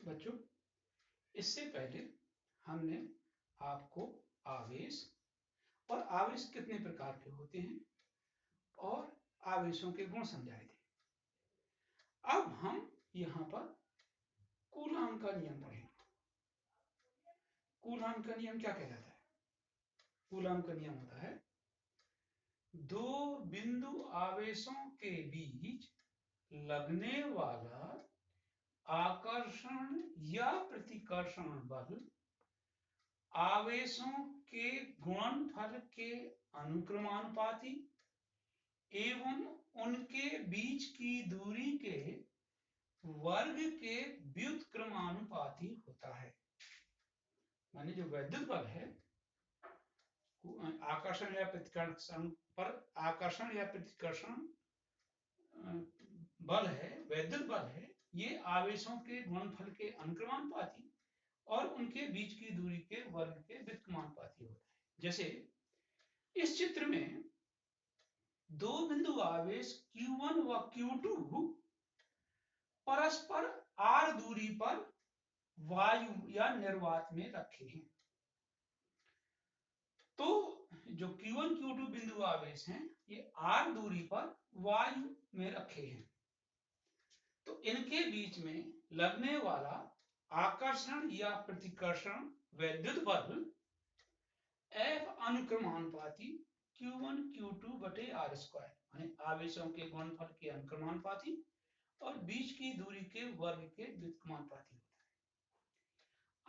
बच्चों, इससे पहले हमने आपको आवेश और आवेश कितने प्रकार के होते हैं और आवेशों के गुण समझाए थे। अब हम यहाँ पर कूलॉम का नियम पढ़ेंगे। कूलॉम का नियम क्या कहलाता है? कूलॉम का नियम होता है दो बिंदु आवेशों के बीच लगने वाला आकर्षण या प्रतिकर्षण बल आवेशों के गुणनफल के अनुक्रमानुपाती एवं उनके बीच की दूरी के वर्ग के व्युत्क्रमानुपाती होता है। माने जो वैद्युत बल है, आकर्षण या प्रतिकर्षण पर आकर्षण या प्रतिकर्षण बल है, वैद्युत बल है, ये आवेशों के गुणनफल के अनुक्रमानुपाती और उनके बीच की दूरी के वर्ग के व्युत्क्रमानुपाती होता है। जैसे इस चित्र में दो बिंदु आवेश Q1 व Q2 परस्पर r दूरी पर वायु या निर्वात में रखे हैं। तो जो Q1 Q2 बिंदु आवेश हैं, ये r दूरी पर वायु में रखे हैं। तो इनके बीच में लगने वाला आकर्षण या प्रतिकर्षण वैद्युत बल F अनुक्रमानुपाती Q1 Q2 बटे r स्क्वायर, यानी आवेशों के गुणनफल के अनुक्रमानुपाती और बीच की दूरी के वर्ग के व्युत्क्रमानुपाती होता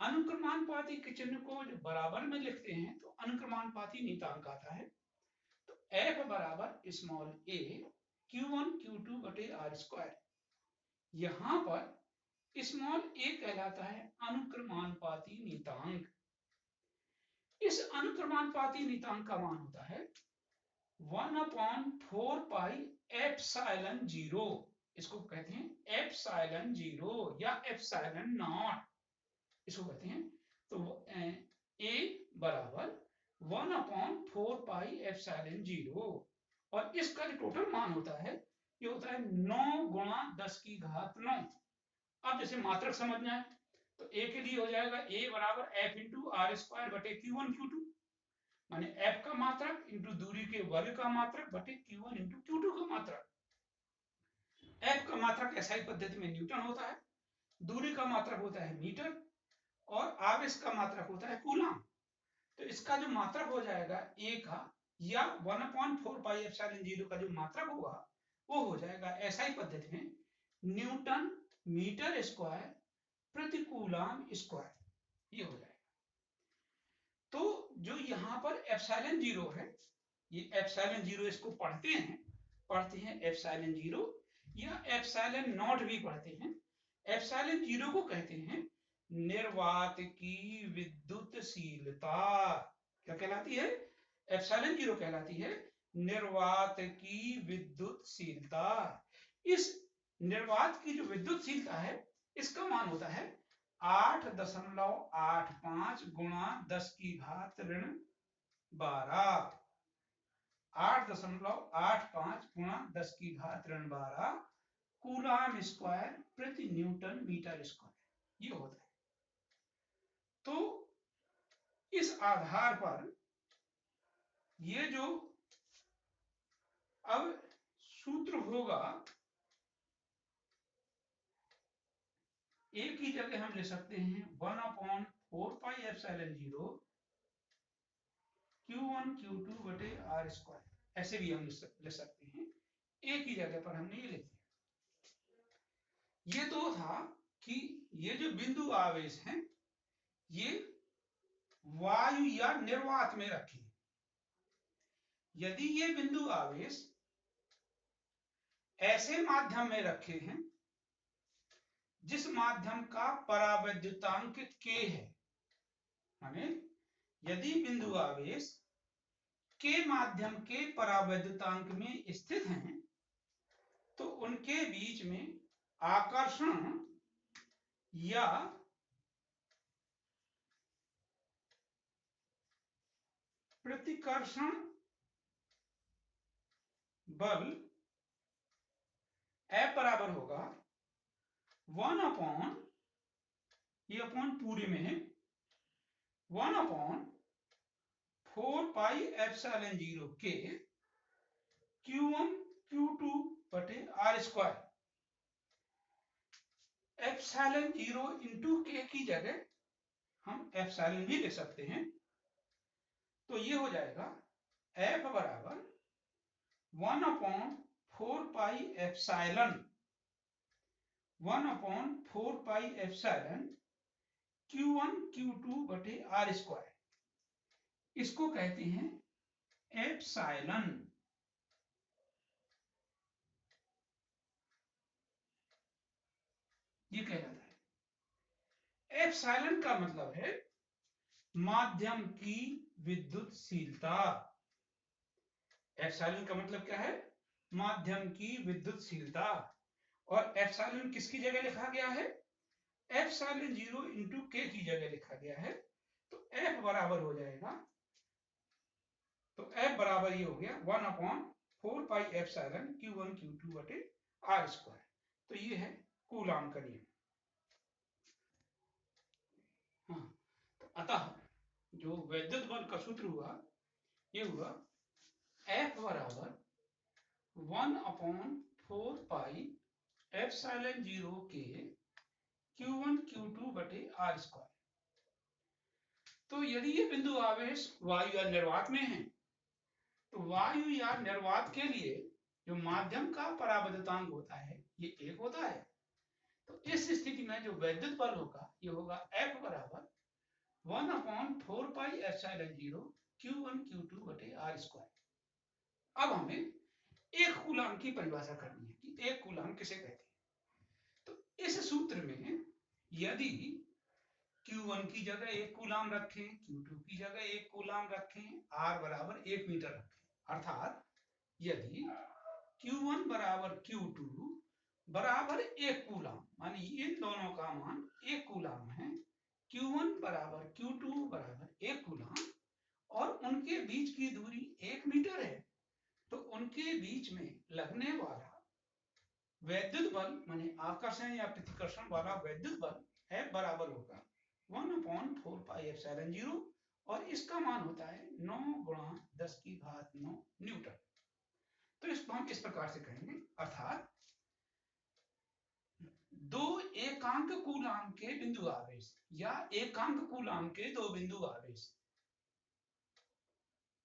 है। अनुक्रमानुपाती के चिन्ह को जो बराबर में लिखते हैं तो अनुक्रमानुपाती नियतांक आता है। तो F बराबर स्मॉल a Q1 Q2 बटे r स्क्वायर। यहां पर स्मॉल a कहलाता है अनुक्रमानुपाती नियतांक। इस अनुक्रमानुपाती नियतांक का मान होता है 1/4 पाई एप्सिलॉन 0। इसको कहते हैं एप्सिलॉन 0 या एप्सिलॉन नॉट, इसको कहते हैं। तो a बराबर 1/4 पाई एप्सिलॉन 0 और इसका जो टोटल मान होता है ये होता है 9 गुणा 10 की घात 9। अब जैसे मात्रक समझना है तो a के लिए हो जाएगा a बराबर f इंटू आर स्क्वायर बटे Q1 Q2, माने f का मात्रक इंटू दूरी के वर्ग का मात्रक बटे Q1 इंटू Q2 का मात्रक। f का मात्रक एसआई पद्धति में न्यूटन होता है, दूरी का मात्रक होता है मीटर और आवेश का मात्रक होता है कूलॉम। तो इसका जो मात्रक हो जाएगा a का या 1/4 पाई एप्सिलॉन 0 का जो मात्रक होगा वो हो जाएगा एसआई पद्धति में न्यूटन मीटर स्क्वायर प्रति कूलॉम स्क्वायर, ये हो जाएगा। तो जो यहाँ पर एप्सिलॉन 0 है, ये एप्सिलॉन 0 इसको पढ़ते हैं एप्सिलॉन 0 या एप्सिलॉन नॉट भी पढ़ते हैं। एप्सिलॉन 0 को कहते हैं निर्वात की विद्युतशीलता। क्या कहलाती है? एप्सिलॉन 0 कहलाती है निर्वात की विद्युतशीलता। इस निर्वात की जो विद्युतशीलता है इसका मान होता है 8.85 गुणा 10 की घात ऋण 12। 8.85 गुणा 10 की घात ऋण 12 कूलॉम स्क्वायर प्रति न्यूटन मीटर स्क्वायर, ये होता है। तो इस आधार पर ये जो अब सूत्र होगा, a की जगह हम ले सकते हैं 1/4 पाई एप्सिलॉन 0 Q1 Q2 बटे r स्क्वायर, ऐसे भी हम ले सकते हैं। a की जगह पर हमने ये लिख दिया। ये तो था कि ये जो बिंदु आवेश हैं ये वायु या निर्वात में रखे। यदि ये बिंदु आवेश ऐसे माध्यम में रखे हैं जिस माध्यम का परावैद्युतांक k है, माने यदि बिंदु आवेश के माध्यम के परावैद्युतांक में स्थित हैं तो उनके बीच में आकर्षण या प्रतिकर्षण बल F बराबर होगा 1/4 ये अपॉन पूरे में है 1/4πε0 के Q1 Q2 बटे R स्क्वायर। एप्सिलॉन 0 इंटू के की जगह हम एप्सिलॉन भी ले सकते हैं, तो ये हो जाएगा F बराबर 1/4πε Q1 Q2 बटे R स्क्वायर। इसको कहते हैं एप्सिलॉन। ये कहलाता है। एप्सिलॉन का मतलब है माध्यम की विद्युतशीलता। एप्सिलॉन का मतलब क्या है? माध्यम की विद्युतशीलता। और एप्सिलॉन किसकी जगह लिखा गया है? एप्सिलॉन 0 इंटू के की जगह लिखा गया है। तो F बराबर हो जाएगा, तो F बराबर ये हो गया 1/4πε Q1 Q2 बटे R स्क्वायर। तो ये है कूलाम का नियम। हाँ, तो अतः जो वैद्युत बल का सूत्र हुआ, ये हुआ F बराबर 1/4πε0 के Q1 Q2 बटे R स्क्वायर। तो यदि ये बिंदु आवेश वायु या निर्वात में है, तो वायु या निर्वात के लिए जो माध्यम का परावर्तनांक होता है ये 1 होता है। तो इस स्थिति में जो वैद्युत बल होगा ये होगा F बराबर 1/4πε0 Q1 Q2 बटे R स्क्वायर। अब हमें एक कूलाम की परिभाषा करनी है कि एक कूलाम किसे कहते हैं। तो इस सूत्र में यदि Q1 की जगह 1 कूलाम रखें, Q2 की जगह 1 कूलाम रखें, R बराबर 1 मीटर रखें, अर्थात यदि Q1 बराबर Q2 बराबर 1 कूलाम, मानी इन दोनों का मान 1 कूलाम है, Q1 बराबर Q2 बराबर 1 कूलाम और उनके बीच की दूरी 1 मीटर है, तो उनके बीच में लगने वाला वैद्युत बल माने आकर्षण या प्रतिकर्षण वाला वैद्युत बल F बराबर होगा 1/4πε0 और इसका मान होता है 9 × 10⁹ न्यूटन। तो इसको हम इस प्रकार से कहेंगे, अर्थात दो एकांक कूलाम के बिंदु आवेश या एकांक कूलाम के दो बिंदु आवेश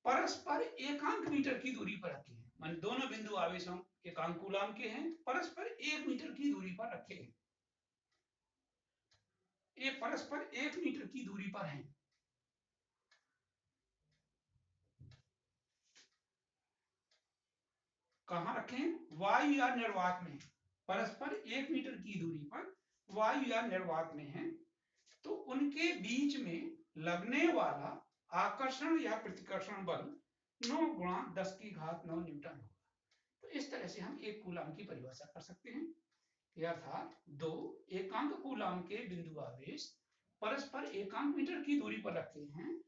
परस्पर एकांक मीटर की दूरी पर रखे हैं, मान दोनों बिंदु आवेशों एकांक कूलाम के हैं, परस्पर 1 मीटर की दूरी पर रखे हैं, ये परस्पर 1 मीटर की दूरी पर हैं। कहां रखें? वायु या निर्वात में, परस्पर 1 मीटर की दूरी पर वायु या निर्वात में है, तो उनके बीच में लगने वाला आकर्षण या प्रतिकर्षण बल 9 × 10⁹ न्यूटन होगा। तो इस तरह से हम एक कूलाम की परिभाषा कर सकते हैं, अर्थात दो एकांक कूलाम के बिंदु आवेश परस्पर एकांक मीटर की दूरी पर रखे हैं,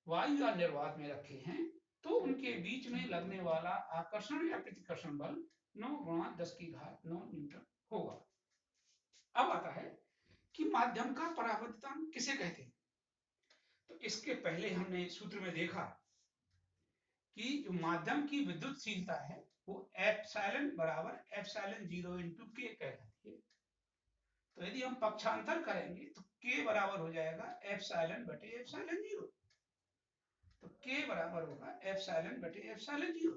वायु या निर्वात में रखे हैं, तो उनके बीच में लगने वाला आकर्षण या प्रतिकर्षण बल 9 × 10⁹ न्यूटन होगा। अब आता है कि माध्यम का परावर्तनांक किसे कहते हैं। तो इसके पहले हमने सूत्र में देखा कि जो माध्यम की विद्युतशीलता है वो एप्सिलॉन बराबर एप्सिलॉन 0 इंटू के कहलाती है। तो यदि हम पक्षांतर करेंगे तो के बराबर हो जाएगा एप्सिलॉन बटे एप्सिलॉन 0। तो के बराबर होगा एप्सिलॉन बटे एप्सिलॉन 0।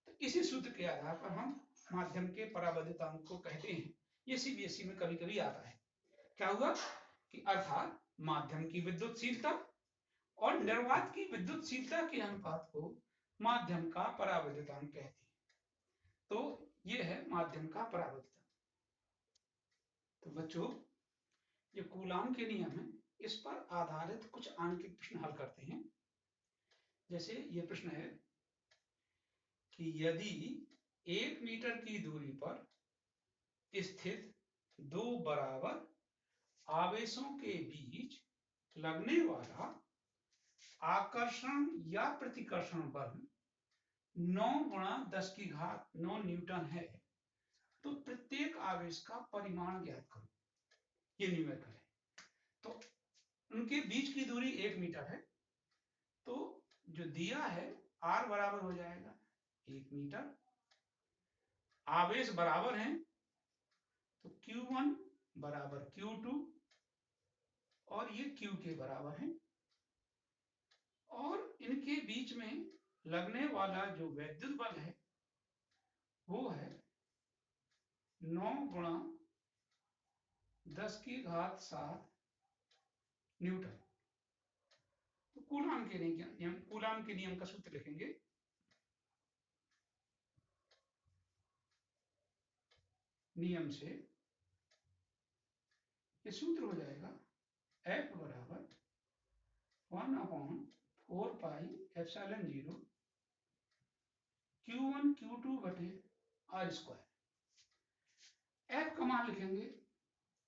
तो इसी सूत्र के आधार पर हम माध्यम के परावर्तनांक को कहते हैं। ये सीबीएसई में कभी कभी आता है। क्या हुआ कि अर्थात माध्यम की विद्युतशीलता और निर्वात की विद्युतशीलता के अनुपात को माध्यम का परावर्तनांक कहते हैं। तो ये है माध्यम का परावर्तनांक। तो बच्चों, ये कूलाम के नियम है, इस पर आधारित कुछ आंकिक प्रश्न हल करते हैं। जैसे ये प्रश्न है कि यदि 1 मीटर की दूरी पर स्थित दो बराबर आवेशों के बीच लगने वाला आकर्षण या प्रतिकर्षण बल 9 × 10⁹ न्यूटन है, तो प्रत्येक आवेश का परिमाण ज्ञात करो। ये न्यूमेरिकल है। तो उनके बीच की दूरी 1 मीटर है, तो जो दिया है r बराबर हो जाएगा 1 मीटर। आवेश बराबर हैं, तो Q1 बराबर Q2 और ये Q के बराबर है। और इनके बीच में लगने वाला जो वैद्युत बल है वो है 9 गुणा 10⁻7 न्यूटन। तो कूलाम के नियम का सूत्र लिखेंगे। नियम से ये सूत्र हो जाएगा F बराबर 1/4πε0 Q1 Q2 बटे r²। F का मान लिखेंगे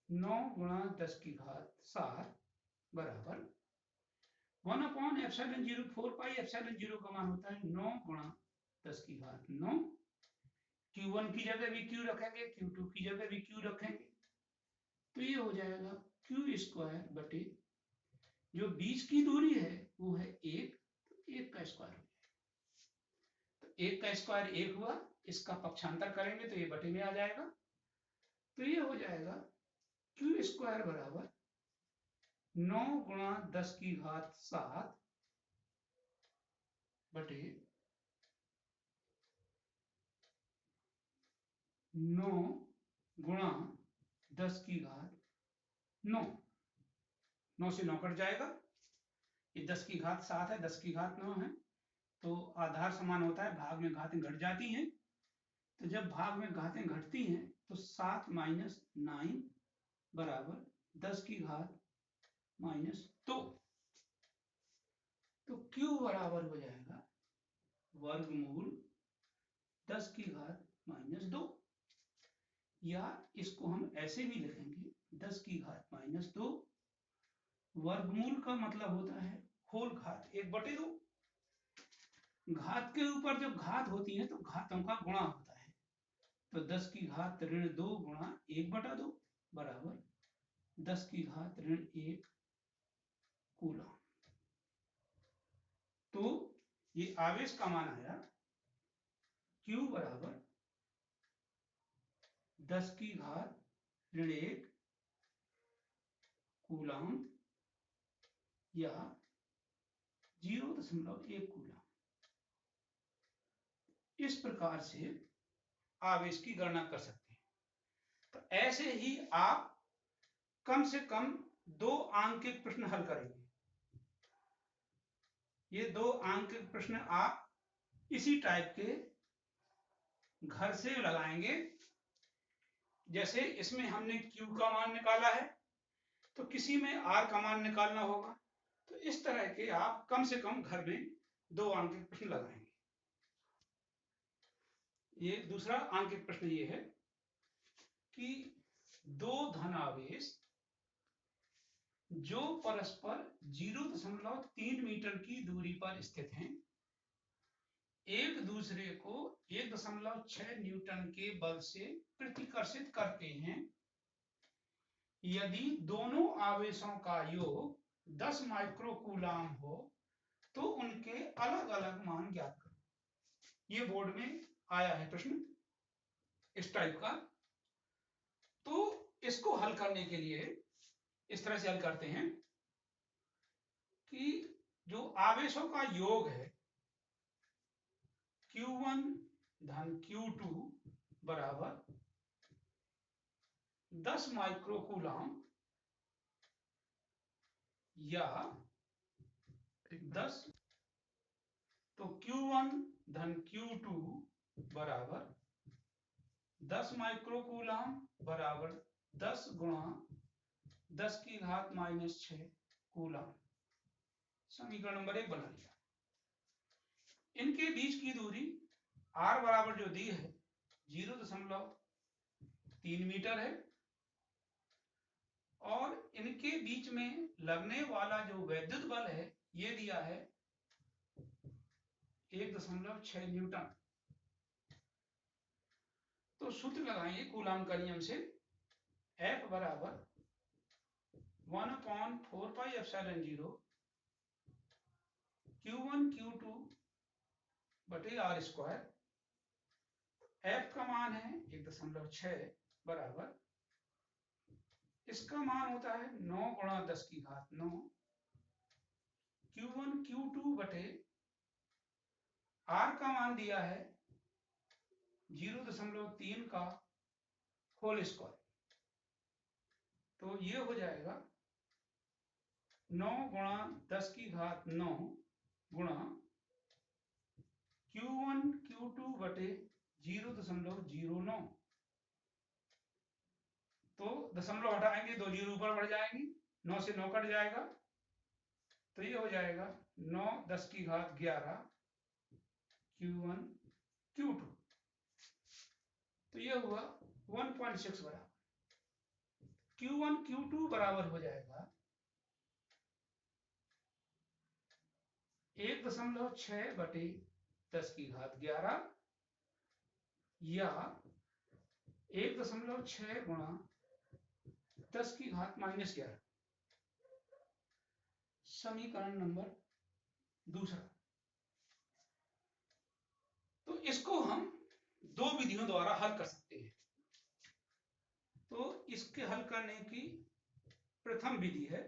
9 गुणा 10⁻7 बराबर 1/ε0 4πε0 का मान होता है 9 गुणा 10⁹। Q1 की जगह भी Q रखेंगे, Q2 की जगह भी Q रखेंगे, तो ये हो जाएगा Q² बटे जो बीच की दूरी है वो है 1, तो 1 का स्क्वायर हो जाएगा। तो 1 का स्क्वायर 1 हुआ, इसका पक्षांतर करेंगे तो ये बटे में आ जाएगा। तो ये हो जाएगा Q² बराबर 9 गुणा 10⁻7 बटे 9 गुणा 10⁹। 9 से 9 कट जाएगा, ये 10⁻7 है, 10⁻9 है, तो आधार समान होता है, भाग में घातें घट जाती हैं। तो जब भाग में घातें घटती हैं तो 7 - 9 बराबर 10⁻²। तो Q बराबर हो जाएगा वर्गमूल 10⁻², या इसको हम ऐसे भी लिखेंगे 10⁻²। वर्गमूल का मतलब होता है होल घात 1/2। घात के ऊपर जब घात होती है तो घातों का गुणा होता है, तो 10⁻2 गुणा 1/2 बराबर 10⁻1 कूलम। तो ये आवेश का मान आया Q बराबर 10⁻1 कूलम या 0.1 कूलम। इस प्रकार से आवेश की गणना कर सकते हैं। तो ऐसे ही आप कम से कम 2 आंकिक प्रश्न हल करेंगे। ये 2 आंकिक प्रश्न आप इसी टाइप के घर से लगाएंगे। जैसे इसमें हमने Q का मान निकाला है, तो किसी में R का मान निकालना होगा। तो इस तरह के आप कम से कम घर में 2 आंकिक प्रश्न लगाएंगे। ये दूसरा आंकिक प्रश्न ये है कि 2 धनावेश जो परस्पर 0.3 मीटर की दूरी पर स्थित हैं, एक दूसरे को 1.6 न्यूटन के बल से प्रतिकर्षित करते हैं। यदि दोनों आवेशों का योग 10 माइक्रोकूलाम हो तो उनके अलग अलग मान ज्ञात करो। ये बोर्ड में आया है प्रश्न इस टाइप का। तो इसको हल करने के लिए इस तरह से हल करते हैं कि जो आवेशों का योग है Q1 धन Q2 बराबर 10 माइक्रोकूलाम या 10, तो Q1 धन Q2 बराबर 10 माइक्रोकूलाम बराबर 10 गुणा 10⁻⁻6 कूलाम। समीकरण नंबर 1 बना लिया। इनके बीच की दूरी R बराबर जो दी है 0.3 मीटर है, और इनके बीच में लगने वाला जो वैद्युत बल है ये दिया है 1.6 न्यूटन। तो सूत्र लगाएंगे कूलाम का नियम से। F बराबर 1/4πε0 Q1 Q2 बटे आर स्क्वायर, एफ का मान है 1.6 बराबर, इसका मान होता है 9 गुणा 10 की घात 9 Q1 Q2 बटे आर का मान दिया है 0.3 का होल स्क्वायर, तो ये हो जाएगा 9 गुणा 10 की घात 9 गुणा Q1 Q2 बटे 0.09, तो दशमलव हटाएंगे, 2 जीरो ऊपर बढ़ जाएंगे, 9 से 9 कट जाएगा, तो ये हो जाएगा 9 10 की घात 11 Q1 Q2, तो ये हुआ 1.6 बराबर। Q1 Q2 बराबर हो जाएगा 1.6 बटे 10 की घात 11 या 1.6 गुणा 10 की घात -11, समीकरण नंबर दूसरा। तो इसको हम दो विधियों द्वारा हल कर सकते हैं। तो इसके हल करने की प्रथम विधि है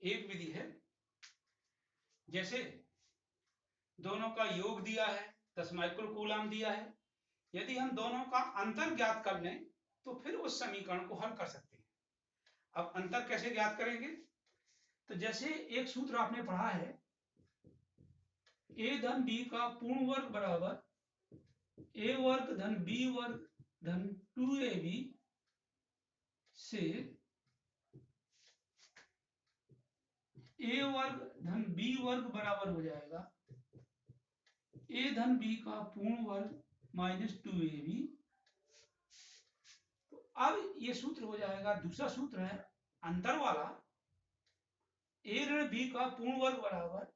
एक विधि है, जैसे दोनों का योग दिया है 10 माइक्रोकूलम दिया है, यदि हम दोनों का अंतर ज्ञात कर लें तो फिर उस समीकरण को हल कर सकते हैं। अब अंतर कैसे ज्ञात करेंगे? तो जैसे एक सूत्र आपने पढ़ा है, a धन b का पूर्ण वर्ग बराबर a वर्ग धन b वर्ग धन 2ab से a वर्ग धन b वर्ग बराबर हो जाएगा a धन b का पूर्ण वर्ग -2ab। तो अब ये सूत्र हो जाएगा, दूसरा सूत्र है अंतर वाला, a ऋण b का पूर्ण वर्ग बराबर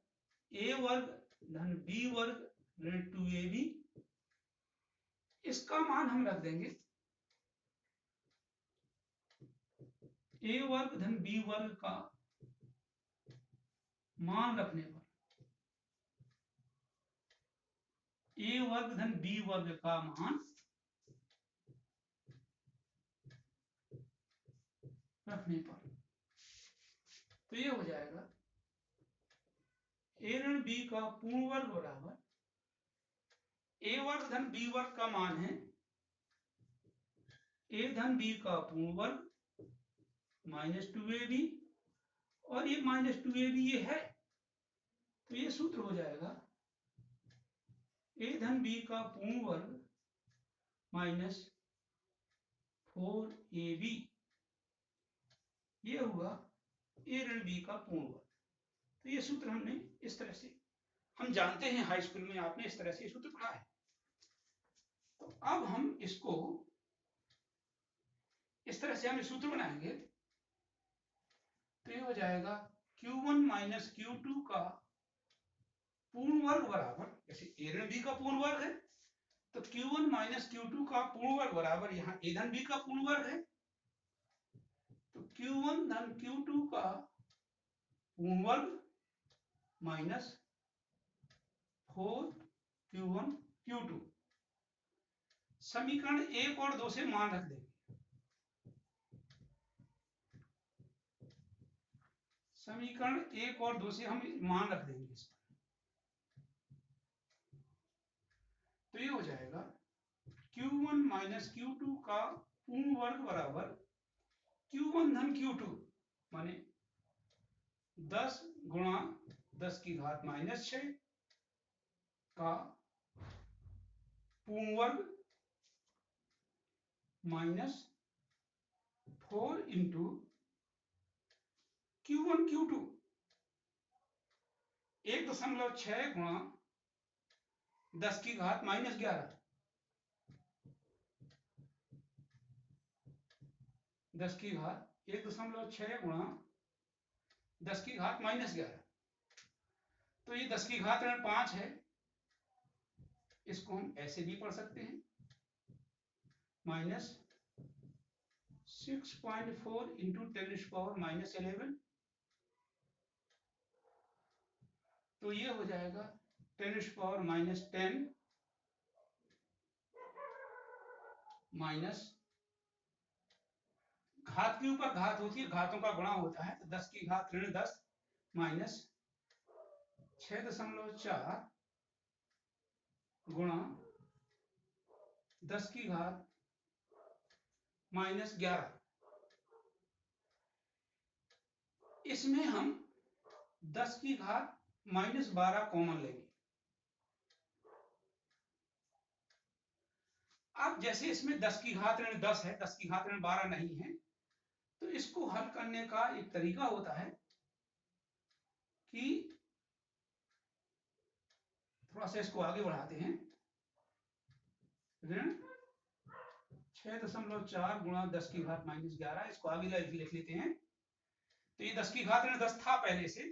a वर्ग धन b वर्ग ऋण 2ab। इसका मान हम रख देंगे a वर्ग धन b वर्ग का मान रखने पर a वर्ग धन b वर्ग का मान रखने पर, तो ये हो जाएगा a ऋण b का पूर्ण वर्ग बराबर a वर्ग धन b वर्ग का मान है a धन b का पूर्ण वर्ग -2ab, और ये -2ab ये है, तो ये सूत्र हो जाएगा a धन b का पूर्ण वर्ग -4ab, ये हुआ a ऋण b का पूर्ण वर्ग। तो ये सूत्र हमने इस तरह से, हम जानते हैं हाई स्कूल में आपने इस तरह से सूत्र पढ़ा है। तो अब हम इसको इस तरह से हम सूत्र बनाएंगे, तो ये हो जाएगा Q1 माइनस Q2 का पूर्ण वर्ग बराबर, जैसे a ऋण b का पूर्ण वर्ग है तो Q1 माइनस Q2 का पूर्ण वर्ग बराबर यहाँ a धन b का पूर्ण वर्ग है, तो Q1 धन Q2 का पूर्ण वर्ग माइनस 4Q1 Q2। समीकरण 1 और 2 से मान रख देंगे, समीकरण 1 और 2 से हम मान रख देंगे इस पर, तो ये हो जाएगा Q1 माइनस Q2 का पूर्ण वर्ग बराबर Q1 धन Q2 माने 10 गुणा 10 की घात -6 का पूर्ण वर्ग -4 इंटू Q1 Q2 1.6 गुणा 10 की घात -11, 10 की घात 1.6 गुणा 10 की घात -11, तो ये 10 की घात ऋण 5 है, इसको हम ऐसे भी पढ़ सकते हैं माइनस 6.4 इंटू 10⁻⁻11, तो ये हो जाएगा 10⁻10 माइनस, घात के ऊपर घात होती है, घातों का गुणा होता है, तो 10 की घात ऋण 10 माइनस 6.4 गुणा 10 की घात -11। इसमें हम 10 की घात -12 कॉमन लेंगे। अब जैसे इसमें 10 की घात ऋण 10 है, 10 की घात ऋण 12 नहीं है, तो इसको हल करने का एक तरीका होता है कि थोड़ा सा इसको आगे बढ़ाते हैं। ऋण 6.4 गुणा 10 की घात -11, इसको आगे लिख लेते हैं। तो ये 10 की घात ऋण 10 था पहले से,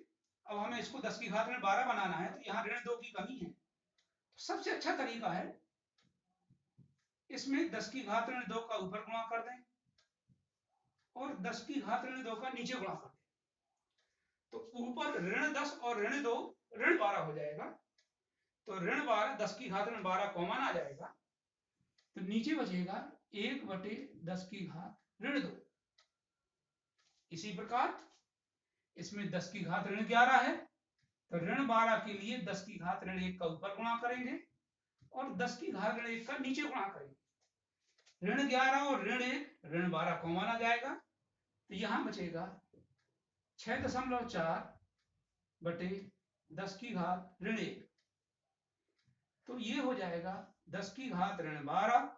अब हमें इसको 10 की घात ऋण 12 बनाना है, तो यहाँ ऋण 2 की कमी है। तो सबसे अच्छा तरीका है इसमें 10 की घात ऋण 2 का ऊपर गुणा कर दें और 10 की घात ऋण 2 का नीचे गुणा कर दें, तो ऊपर ऋण 10 और ऋण 2 ऋण 12 हो जाएगा। तो ऋण 12, 10 की घात ऋण 12 कॉमन आ जाएगा, तो नीचे बचेगा 1/10 की घात ऋण 2। इसी प्रकार इसमें 10 की घात ऋण 11 है, तो ऋण 12 के लिए 10 की घात ऋण 1 का ऊपर गुणा करेंगे और 10 की घात ऋण 1 का नीचे गुणा करेंगे। ऋण 11 और ऋण 1 ऋण 12 कॉमन आ जाएगा, तो यहां बचेगा 6.4 बटे 10 की घात ऋण 1। तो ये हो जाएगा 10 की घात ऋण 12,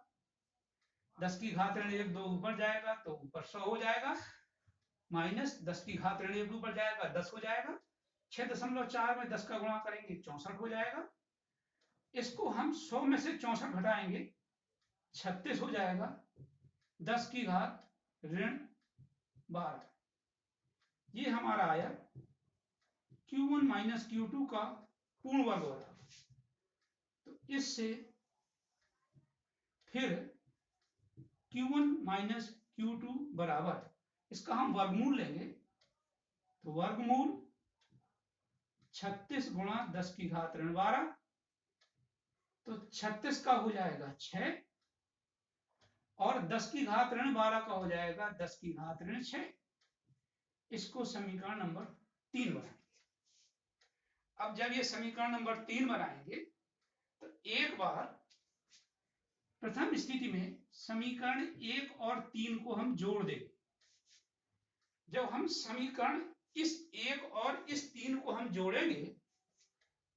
10 की घात ऋण 1 2 ऊपर जाएगा तो ऊपर 100 हो जाएगा, माइनस 10 की घात ऋण 1 ऊपर जाएगा 10 हो जाएगा, 6.4 में 10 का गुणा करेंगे 64 हो जाएगा। इसको हम 100 में से 64 घटाएंगे 36 हो जाएगा, 10 की घात ऋण 12। ये हमारा आया Q1 माइनस Q2 का पूर्ण वर्ग हो रहा। तो इससे फिर Q1 माइनस Q2 बराबर, इसका हम वर्गमूल लेंगे, तो वर्गमूल 36 गुणा 10 की घात ऋण 12, तो 36 का हो जाएगा 6 और 10 की घात ऋण 12 का हो जाएगा 10 की घात ऋण 6। इसको समीकरण नंबर 3 बनाएंगे। अब जब ये समीकरण नंबर 3 बनाएंगे तो एक बार प्रथम स्थिति में समीकरण 1 और 3 को हम जोड़ देंगे। जब हम समीकरण इस 1 और इस 3 को हम जोड़ेंगे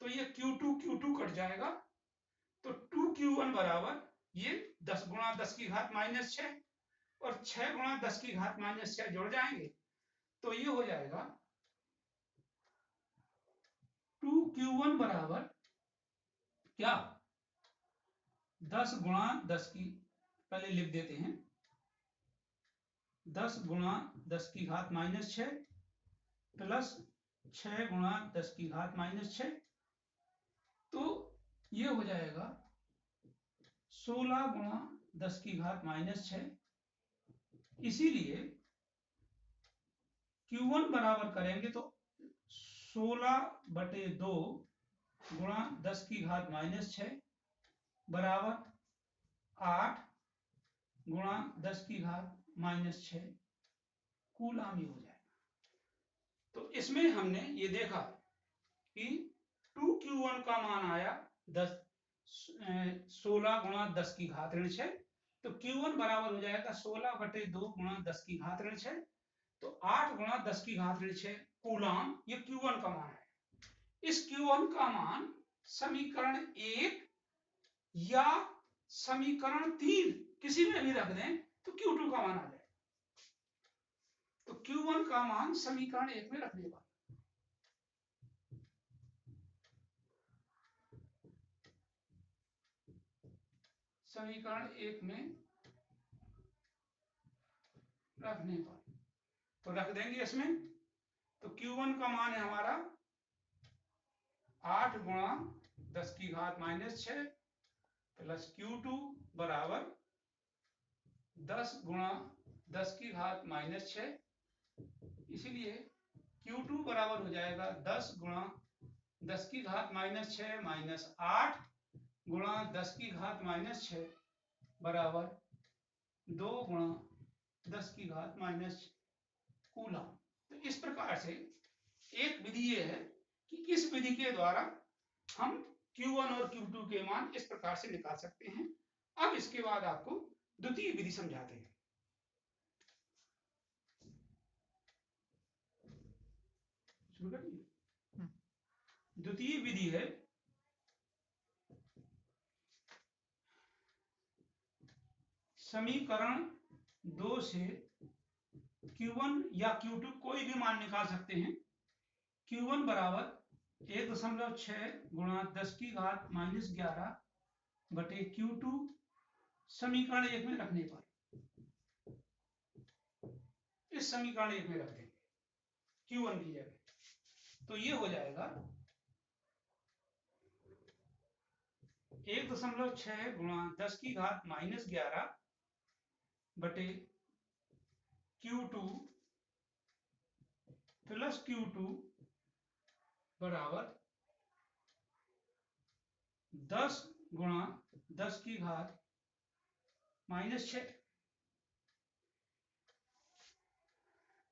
तो ये Q2 कट जाएगा, तो 2Q1 बराबर ये 10 गुणा 10 की घात -6 और 6 गुणा 10 की घात -6 जुड़ जाएंगे, तो ये हो जाएगा 2Q1 बराबर क्या, 10 गुणा 10 की, पहले लिख देते हैं, 10 गुणा 10 की घात -6 प्लस 6 गुणा 10 की घात -6, तो ये हो जाएगा 16 गुणा 10 की घात -6। इसीलिए Q1 बराबर करेंगे तो 16/2 गुणा 10 की घात -6 बराबर 8 गुणा 10 की घात -6 कूलामी हो जाएगा। तो इसमें हमने ये देखा कि 2Q1 का मान आया 16 गुणा 10 की घात ऋण 6, तो Q1 बराबर हो जाएगा 16/2 गुणा 10 की घात ऋण 6, तो 8 गुणा 10 की घात ऋण 6 कूलाम, ये Q1 का मान है। इस Q1 का मान समीकरण 1 या समीकरण 3 किसी में भी रख दें तो Q2 का मान आ जाएगा। तो Q1 का मान समीकरण 1 में रखने वाला, समीकरण 1 में रखने पर, तो रख देंगे इसमें, तो Q1 का मान है हमारा 8 गुणा 10 की घात -6 प्लस Q2 बराबर 10 गुणा 10 की घात -6, इसीलिए Q2 बराबर हो जाएगा 10 गुणा 10 की घात -6 माइनस 8 गुणा 10 की घात -6 बराबर 2 गुणा 10 की घात -6 कूलम। तो इस प्रकार से एक विधि ये है कि इस विधि के द्वारा हम Q1 और Q2 के मान इस प्रकार से निकाल सकते हैं। अब इसके बाद आपको द्वितीय विधि समझाते हैं। शुरू करिए। द्वितीय विधि है समीकरण 2 से Q1 या Q2 कोई भी मान निकाल सकते हैं। Q1 बराबर 1.6 गुणा 10 की घात -11 बटे Q2 समीकरण 1 में रखने पर, इस समीकरण 1 में रख देंगे Q1 की जगह, तो ये हो जाएगा 1.6 गुणा 10 की घात -11 बटे Q2 प्लस Q2 बराबर 10 गुणा 10 की घात -6।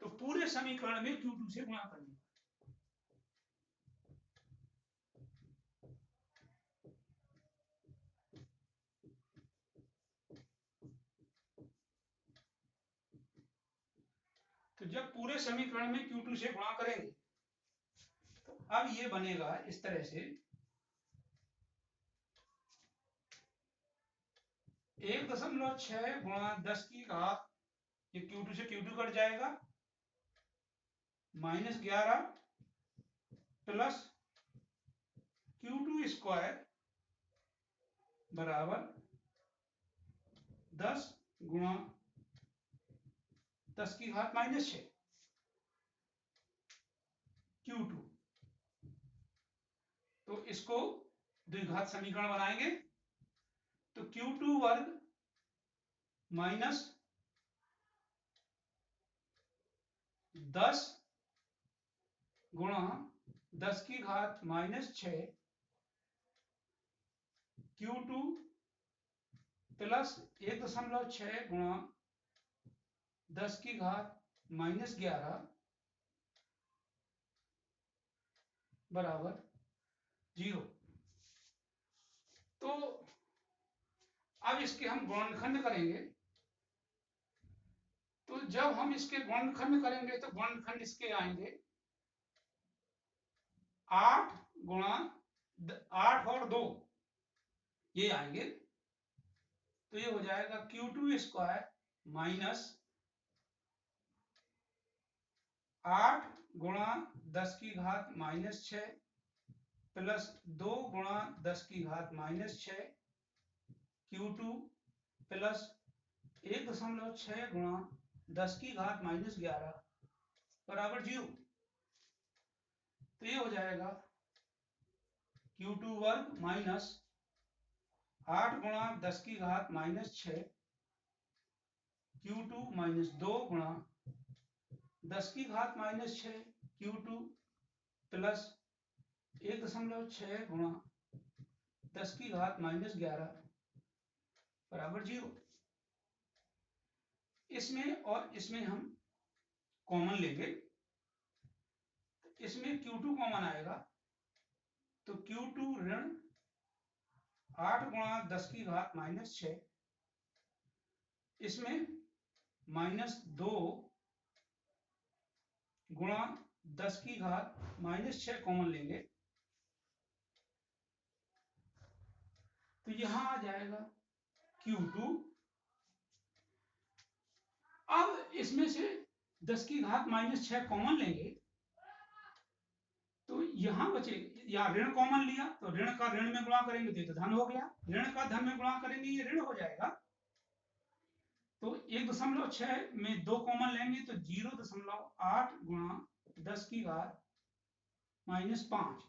तो पूरे समीकरण में Q2 से गुणा करना। तो जब पूरे समीकरण में Q2 से गुणा करेंगे तो अब ये बनेगा इस तरह से 1.6 गुणा 10 की घात, ये Q2 से Q2 कट जाएगा, -11 प्लस Q2 स्क्वायर बराबर 10 गुणा 10 की घात -6 Q2। तो इसको द्विघात समीकरण बनाएंगे तो Q2 वर्ग माइनस 10 गुणा 10 की घात -6 Q2 प्लस 1.6 गुणा 10 की घात -11 बराबर 0। तो अब इसके हम गुणनखंड करेंगे, तो जब हम इसके गुणनखंड करेंगे तो गुणनखंड इसके आएंगे 8 गुणा 8 और 2 ये आएंगे, तो ये हो जाएगा Q2 स्क्वायर माइनस 8 गुणा 10 की घात -6 प्लस 2 गुणा 10 की घात -6 Q2 प्लस 1.6 गुणा 10 की घात -11 बराबर 0। तो ये हो जाएगा Q2 वर्ग माइनस 8 गुणा 10 की घात -6 Q2 माइनस 2 गुणा 10 की घात -6 Q2 प्लस 1.6 गुणा 10 की घात -11 बराबर 0। इसमें और इसमें हम कॉमन लेंगे, इसमें Q2 कॉमन आएगा तो Q2 ऋण 8 गुणा 10 की घात -6, इसमें -2 गुणा 10 की घात -6 कॉमन लेंगे, तो यहां आ जाएगा Q2। अब इसमें से 10 की घात -6 कॉमन लेंगे तो यहां बचे, या ऋण कॉमन लिया तो ऋण का ऋण में गुणा करेंगे तो ये तो धन हो गया, ऋण का धन में गुणा करेंगे ये ऋण हो जाएगा। तो 1.6 में 2 कॉमन लेंगे तो 0.8 गुणा 10 की घात -5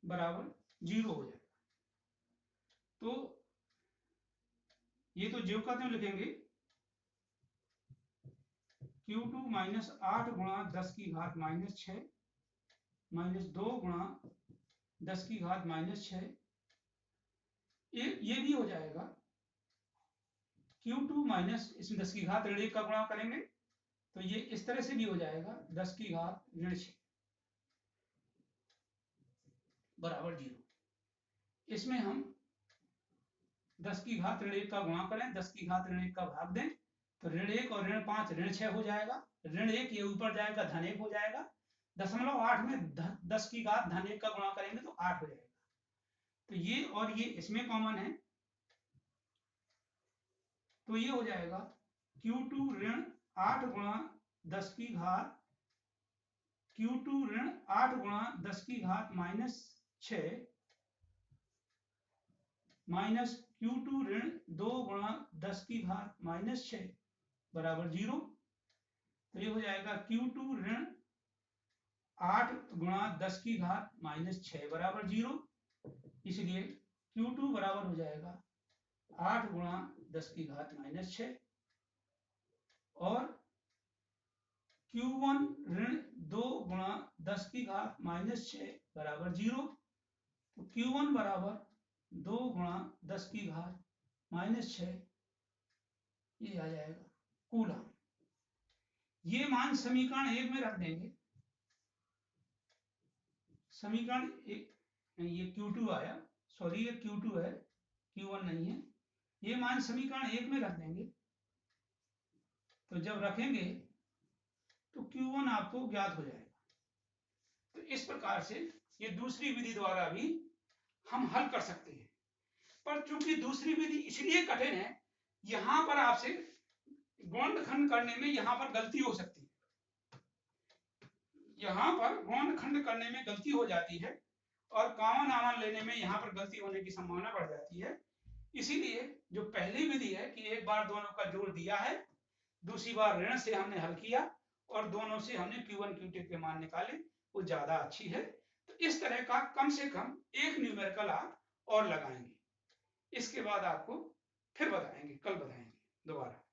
बराबर 0 हो जाएगा। तो ये तो ज्यों का त्यों लिखेंगे, Q2 माइनस 8 गुणा 10 की घात माइनस 6 माइनस 2 गुणा 10 की घात माइनस 6, ये भी हो जाएगा Q2 माइनस, इसमें 10 की घात ऋण 1 का गुणा करेंगे तो ये इस तरह से भी हो जाएगा 10 की घात ऋण 6 बराबर 0। इसमें हम 10 की घात ऋण 1 का गुणा करें, 10 की घात ऋण 1 का भाग दें तो ऋण 1 और ऋण 5 ऋण 6 हो जाएगा, ऋण 1 ये ऊपर जाएगा धन 1 हो जाएगा, 0.8 में 10 की घात धन 1 का गुणा करेंगे तो 8 हो जाएगा। तो ये और ये इसमें कॉमन है तो ये हो जाएगा Q2 ऋण 8 गुणा 10 की घात Q2 ऋण 8 गुणा 10 की घात माइनस 6 माइनस Q2 ऋण 2 गुणा 10 की घात माइनस 6 बराबर 0। तो ये हो जाएगा Q2 ऋण 8 गुणा 10 की घात माइनस 6 बराबर 0। इसलिए Q2 बराबर हो जाएगा 8 गुणा 10 की घात माइनस 6 और Q1 ऋण 2 गुणा 10 की घात माइनस 6 बराबर 0। तो Q1 बराबर 2 गुणा 10 की घात माइनस 6, ये आ जाएगा कूलम। ये मान समीकरण 1 में रख देंगे, समीकरण 1, ये Q2 आया, सॉरी ये Q2 है, Q1 नहीं है, ये मान समीकरण 1 में रख देंगे तो जब रखेंगे तो Q1 आपको ज्ञात हो जाएगा। तो इस प्रकार से ये दूसरी विधि द्वारा भी हम हल कर सकते हैं, पर चूंकि दूसरी विधि इसलिए कठिन है, यहां पर आपसे गुणनखंड करने में यहां पर गलती हो सकती है, यहां पर गुणनखंड करने में गलती हो जाती है और कॉमन आमन लेने में यहां पर गलती होने की संभावना बढ़ जाती है। इसीलिए जो पहली विधि है कि एक बार दोनों का जोड़ दिया है, दूसरी बार ऋण से हमने हल किया और दोनों से हमने Q1 Q2 के मान निकाले, वो ज्यादा अच्छी है। तो इस तरह का कम से कम एक न्यूमेरिकल आप और लगाएंगे, इसके बाद आपको फिर बताएंगे, कल बताएंगे दोबारा।